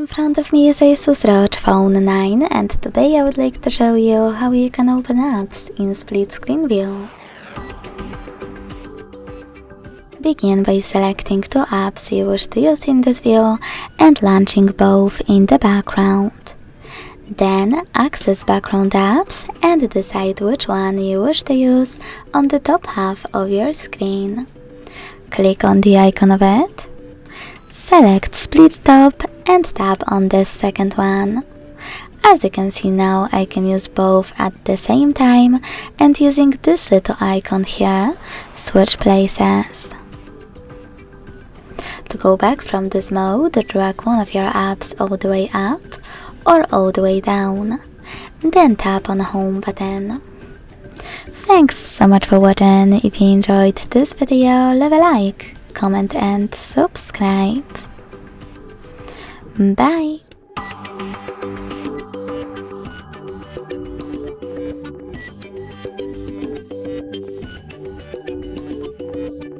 In front of me is ASUS ROG Phone 9 and today I would like to show you how you can open apps in split screen view. Begin by selecting two apps you wish to use in this view and launching both in the background. Then access background apps and decide which one you wish to use on the top half of your screen. Click on the icon of it. Select split top and tap on the second one. As you can see now, I can use both at the same time, and using this little icon here, switch places. To go back from this mode, drag one of your apps all the way up or all the way down. Then tap on the home button. Thanks so much for watching. If you enjoyed this video, leave a like, comment and subscribe. Bye!